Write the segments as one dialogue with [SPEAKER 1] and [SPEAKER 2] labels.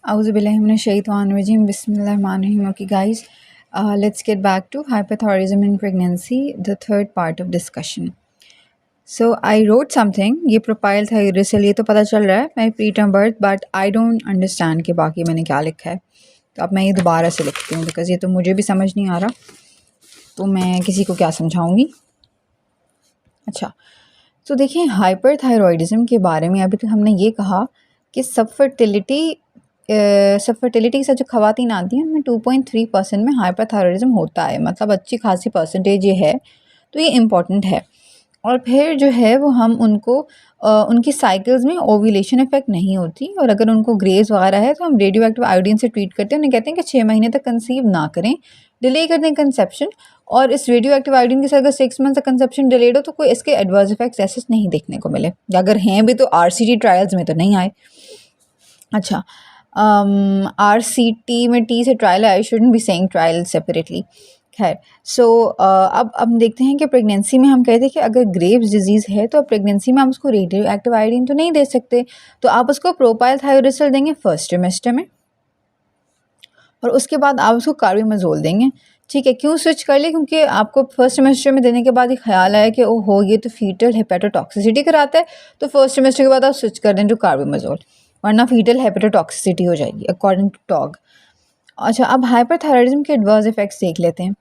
[SPEAKER 1] Auzubillahiminash-shaytanir-rajim. Bismillahir-rahmanir-rahim. Okay guys, let's get back to hypothyroidism in pregnancy, the third part of discussion. So I wrote something, ये propyl था यूरिसल, ये तो पता चल रहा है मैं preterm birth, but I don't understand कि बाकी मैंने क्या लिखा है, तो अब मैं ये दोबारा से लिखती हूँ बिकॉज़ ये तो मुझे भी समझ नहीं आ रहा, तो मैं किसी को क्या समझाऊँगी। अच्छा, तो देखिए हाइपरथायरॉयडिज्म के बारे में अभी तक हमने ये कहा कि सब फर्टिलिटी के साथ जो ख़वातीन आती हैं उनमें 2.3% में हाइपरथायरॉयडिज्म होता है, मतलब अच्छी खासी परसेंटेज ये है, तो ये इम्पॉर्टेंट है। और फिर जो है वो हम उनको उनकी साइकिल्स में ओव्यूलेशन इफेक्ट नहीं होती, और अगर उनको ग्रेव्स वगैरह है तो हम रेडियो एक्टिव आयोडीन से ट्रीट करते हैं। उन्हें कहते हैं कि 6 महीने तक कंसीव ना करें, डिले कर दें कंसेप्शन, और इस रेडियो एक्टिव आयोडीन के साथ अगर 6 मंथ तक कंसेप्शन डिलेड हो तो कोई इसके एडवर्स इफेक्ट्स ऐसे नहीं देखने को मिले, अगर हैं भी तो RCT ट्रायल्स में तो नहीं आए। अच्छा, RCT में T से ट्रायल है, I shouldn't be saying trial separately. खैर, सो अब देखते हैं कि प्रेगनेंसी में हम कहते हैं कि अगर ग्रेव्स डिजीज़ है तो अब प्रेगनेंसी में हम उसको रेडियो एक्टिव आयोडीन तो नहीं दे सकते, तो आप उसको प्रोपाइल थायोरिसल देंगे फर्स्ट ट्रिमेस्टर में, और उसके बाद आप उसको कार्बिमेज़ोल देंगे। ठीक है, क्यों स्विच कर लिया? क्योंकि आपको फर्स्ट सेमेस्टर में देने के बाद एक ख्याल आया कि ओहो ये तो फीटल हेपेटोटॉक्सिसिटी कराता है, तो फर्स्ट सेमेस्टर के बाद आप स्विच कर दें टू कार्बिमेज़ोल, वरना फीटल हेपेटोटॉक्सिसिटी हो जाएगी अकॉर्डिंग टू टॉग। अच्छा, अब हाइपरथायरॉयडिज्म के एडवर्स इफेक्ट्स देख लेते हैं।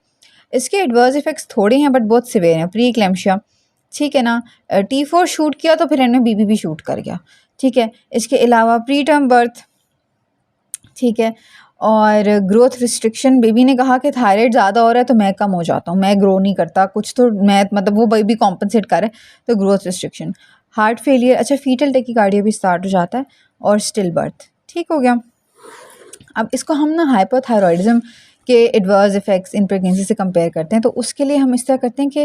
[SPEAKER 1] इसके एडवर्स इफेक्ट्स थोड़े हैं बट बहुत सिवियर हैं। प्री इक्लेम्शिया, ठीक है ना, T4 शूट किया तो फिर इन्हें BB भी शूट कर गया। ठीक है, इसके अलावा प्री टर्म बर्थ, ठीक है, और ग्रोथ रिस्ट्रिक्शन, बेबी ने कहा कि थायराइड ज़्यादा हो रहा है तो मैं कम हो जाता हूँ, मैं ग्रो नहीं करता कुछ, तो मैं मतलब वो बेबी कॉम्पनसेट कर रहा है, तो ग्रोथ रिस्ट्रिक्शन। हार्ट फेलियर, अच्छा फीटल टेकिकार्डिया भी स्टार्ट हो जाता है, और स्टिल बर्थ। ठीक हो गया। अब इसको हम ना हाइपोथायरॉयडिज्म के एडवर्स इफेक्ट्स इन प्रेगनेंसी से कंपेयर करते हैं, तो उसके लिए हम इस तरह करते हैं कि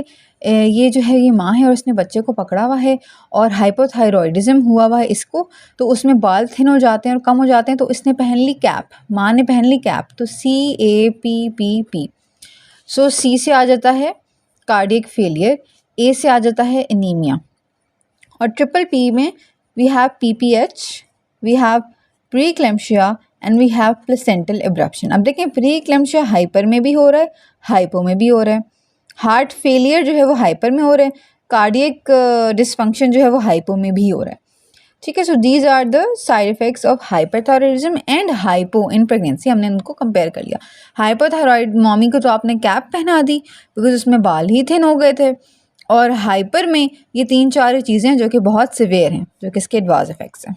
[SPEAKER 1] ये जो है ये माँ है और उसने बच्चे को पकड़ा हुआ है और हाइपोथायरॉयडिज्म हुआ हुआ है इसको, तो उसमें बाल थिन हो जाते हैं और कम हो जाते हैं, तो इसने पहन ली कैप, माँ ने पहन ली कैप, तो CAPPP। सो C से आ जाता है कार्डियक फेलियर, A से आ जाता है एनीमिया, और P में we have PPH, we have pre eclampsia and we have placental abruption. अब देखें, प्री इक्लेम्शिया हाइपर में भी हो रहा है, हाइपो में भी हो रहा है, हार्ट फेलियर जो है वो हाइपर में हो रहा है, कार्डियक डिसफंक्शन जो है वो हाइपो में भी हो रहा है। ठीक है, so these are the side effects of hyperthyroidism and hypo in pregnancy. हमने उनको कंपेयर कर लिया। हाइपरथायरॉयड मॉमी को तो आपने कैप पहना दी बिकॉज उसमें बाल ही थिन हो गए थे, और हाइपर में ये 3-4 चीज़ें जो कि बहुत सिवियर हैं, जो कि इसके एडवर्स इफेक्ट्स हैं।